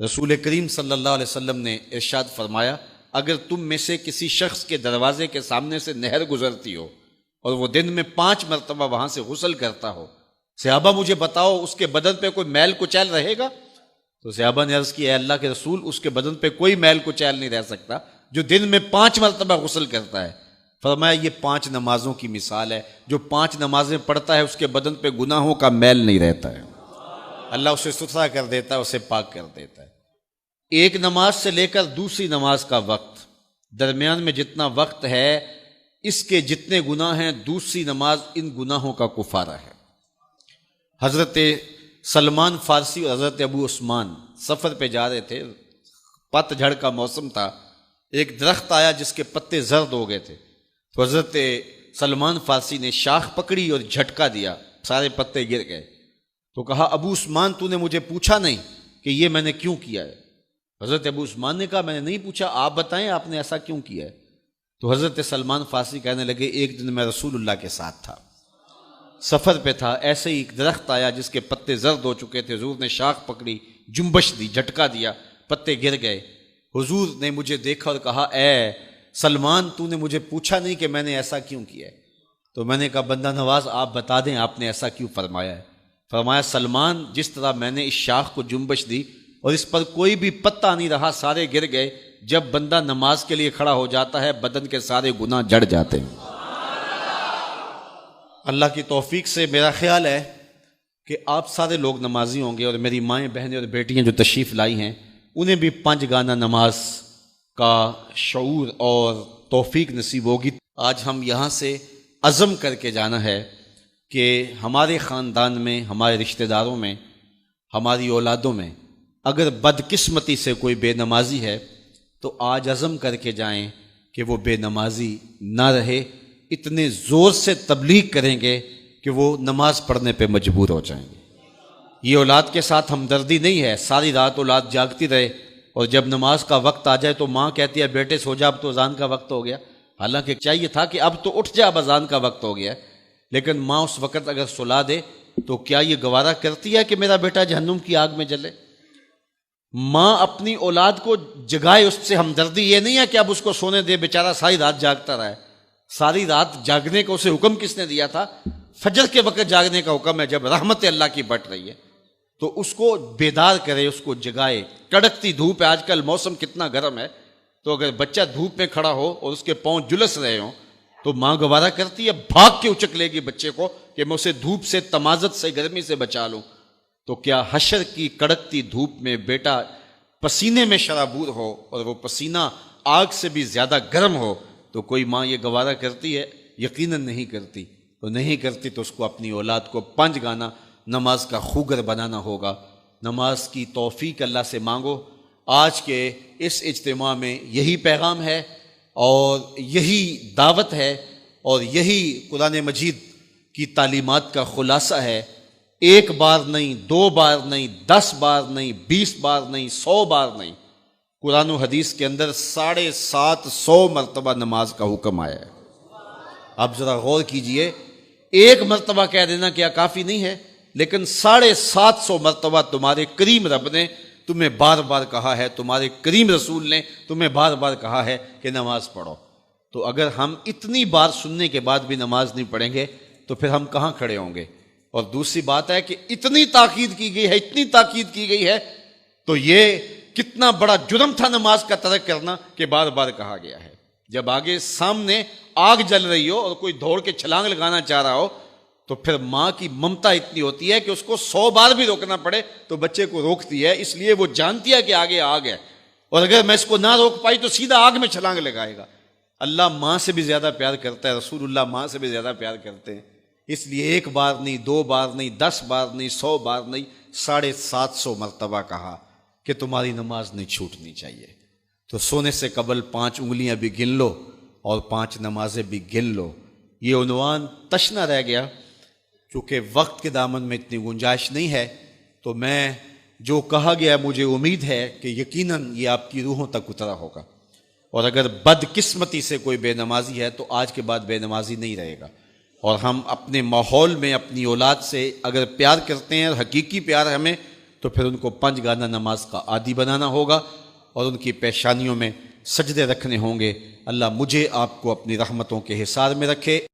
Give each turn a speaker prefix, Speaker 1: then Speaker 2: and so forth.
Speaker 1: رسول کریم صلی اللہ علیہ وسلم نے ارشاد فرمایا، اگر تم میں سے کسی شخص کے دروازے کے سامنے سے نہر گزرتی ہو اور وہ دن میں 5 مرتبہ وہاں سے غسل کرتا ہو، صحابہ مجھے بتاؤ اس کے بدن پہ کوئی میل کچیل رہے گا؟ تو صحابہ نے عرض کی، اے اللہ کے رسول، اس کے بدن پہ کوئی میل کچیل نہیں رہ سکتا جو دن میں 5 مرتبہ غسل کرتا ہے۔ فرمایا یہ 5 نمازوں کی مثال ہے، جو 5 نمازیں پڑھتا ہے اس کے بدن پہ گناہوں کا میل نہیں رہتا ہے، اللہ اسے ستھرا کر دیتا ہے، اسے پاک کر دیتا ہے۔ ایک نماز سے لے کر دوسری نماز کا وقت، درمیان میں جتنا وقت ہے اس کے جتنے گناہ ہیں، دوسری نماز ان گناہوں کا کفارہ ہے۔ حضرت سلمان فارسی اور حضرت ابو عثمان سفر پہ جا رہے تھے، پت جھڑ کا موسم تھا، ایک درخت آیا جس کے پتے زرد ہو گئے تھے، تو حضرت سلمان فارسی نے شاخ پکڑی اور جھٹکا دیا، سارے پتے گر گئے۔ تو کہا، ابو عثمان تو نے مجھے پوچھا نہیں کہ یہ میں نے کیوں کیا ہے؟ حضرت ابو عثمان نے کہا، میں نے نہیں پوچھا، آپ بتائیں آپ نے ایسا کیوں کیا ہے؟ تو حضرت سلمان فارسی کہنے لگے، ایک دن میں رسول اللہ کے ساتھ تھا، سفر پہ تھا، ایسے ہی ایک درخت آیا جس کے پتے زرد ہو چکے تھے، حضور نے شاخ پکڑی، جنبش دی، جھٹکا دیا، پتے گر گئے۔ حضور نے مجھے دیکھا اور کہا، اے سلمان تو نے مجھے پوچھا نہیں کہ میں نے ایسا کیوں کیا ہے؟ تو میں نے کہا، بندہ نواز آپ بتا دیں آپ نے ایسا کیوں فرمایا ہے؟ فرمایا، سلمان جس طرح میں نے اس شاخ کو جنبش دی اور اس پر کوئی بھی پتا نہیں رہا، سارے گر گئے، جب بندہ نماز کے لیے کھڑا ہو جاتا ہے بدن کے سارے گناہ جڑ جاتے ہیں۔ اللہ کی توفیق سے میرا خیال ہے کہ آپ سارے لوگ نمازی ہوں گے، اور میری مائیں بہنیں اور بیٹیاں جو تشریف لائی ہیں انہیں بھی 5 گانا نماز کا شعور اور توفیق نصیب ہوگی۔ آج ہم یہاں سے عزم کر کے جانا ہے کہ ہمارے خاندان میں، ہمارے رشتہ داروں میں، ہماری اولادوں میں اگر بدقسمتی سے کوئی بے نمازی ہے تو آج عزم کر کے جائیں کہ وہ بے نمازی نہ رہے، اتنے زور سے تبلیغ کریں گے کہ وہ نماز پڑھنے پہ مجبور ہو جائیں گے۔ یہ اولاد کے ساتھ ہمدردی نہیں ہے، ساری رات اولاد جاگتی رہے اور جب نماز کا وقت آ جائے تو ماں کہتی ہے، بیٹے سو جا، اب تو اذان کا وقت ہو گیا، حالانکہ چاہیے تھا کہ اب تو اٹھ جا، اب اذان کا وقت ہو گیا ہے، لیکن ماں اس وقت اگر سلا دے تو کیا یہ گوارا کرتی ہے کہ میرا بیٹا جہنم کی آگ میں جلے؟ ماں اپنی اولاد کو جگائے، اس سے ہمدردی یہ نہیں ہے کہ اب اس کو سونے دے، بیچارہ ساری رات جاگتا رہا ہے۔ ساری رات جاگنے کا اسے حکم کس نے دیا تھا؟ فجر کے وقت جاگنے کا حکم ہے، جب رحمت اللہ کی بٹ رہی ہے تو اس کو بیدار کرے، اس کو جگائے۔ کڑکتی دھوپ ہے، آج کل موسم کتنا گرم ہے، تو اگر بچہ دھوپ میں کھڑا ہو اور اس کے پاؤں جلس رہے ہوں تو ماں گوارا کرتی ہے، بھاگ کے اچک لے گی بچے کو کہ میں اسے دھوپ سے، تمازت سے، گرمی سے بچا لوں۔ تو کیا حشر کی کڑکتی دھوپ میں بیٹا پسینے میں شرابور ہو اور وہ پسینہ آگ سے بھی زیادہ گرم ہو تو کوئی ماں یہ گوارا کرتی ہے؟ یقیناً نہیں کرتی۔ تو نہیں کرتی تو اس کو اپنی اولاد کو 5 گانا نماز کا خوگر بنانا ہوگا۔ نماز کی توفیق اللہ سے مانگو۔ آج کے اس اجتماع میں یہی پیغام ہے اور یہی دعوت ہے اور یہی قرآن مجید کی تعلیمات کا خلاصہ ہے۔ 1 بار نہیں، 2 بار نہیں، 10 بار نہیں، 20 بار نہیں، 100 بار نہیں، قرآن و حدیث کے اندر 750 مرتبہ نماز کا حکم آیا ہے۔ آپ ذرا غور کیجئے، 1 مرتبہ کہہ دینا کیا کافی نہیں ہے؟ لیکن 750 مرتبہ تمہارے کریم رب نے تمہیں بار بار کہا ہے، تمہارے کریم رسول نے تمہیں بار بار کہا ہے کہ نماز پڑھو۔ تو اگر ہم اتنی بار سننے کے بعد بھی نماز نہیں پڑھیں گے تو پھر ہم کہاں کھڑے ہوں گے؟ اور دوسری بات ہے کہ اتنی تاکید کی گئی ہے، اتنی تاکید کی گئی ہے، تو یہ کتنا بڑا جرم تھا نماز کا ترک کرنا کہ بار بار کہا گیا ہے۔ جب آگے سامنے آگ جل رہی ہو اور کوئی دوڑ کے چھلانگ لگانا چاہ رہا ہو تو پھر ماں کی ممتا اتنی ہوتی ہے کہ اس کو 100 بار بھی روکنا پڑے تو بچے کو روکتی ہے، اس لیے وہ جانتی ہے کہ آگے آگ ہے، اور اگر میں اس کو نہ روک پائی تو سیدھا آگ میں چھلانگ لگائے گا۔ اللہ ماں سے بھی زیادہ پیار کرتا ہے، رسول اللہ ماں سے بھی زیادہ پیار کرتے ہیں، اس لیے 1 بار نہیں، 2 بار نہیں، 10 بار نہیں، 100 بار نہیں، 750 مرتبہ کہا کہ تمہاری نماز نہیں چھوٹنی چاہیے۔ تو سونے سے قبل 5 انگلیاں بھی گن لو اور 5 نمازیں بھی گن لو۔ یہ عنوان تشنا رہ گیا، چونکہ وقت کے دامن میں اتنی گنجائش نہیں ہے، تو میں جو کہا گیا مجھے امید ہے کہ یقیناً یہ آپ کی روحوں تک اترا ہوگا، اور اگر بدقسمتی سے کوئی بے نمازی ہے تو آج کے بعد بے نمازی نہیں رہے گا۔ اور ہم اپنے ماحول میں اپنی اولاد سے اگر پیار کرتے ہیں اور حقیقی پیار ہمیں، تو پھر ان کو 5 گانا نماز کا عادی بنانا ہوگا اور ان کی پیشانیوں میں سجدے رکھنے ہوں گے۔ اللہ مجھے آپ کو اپنی رحمتوں کے حصار میں رکھے۔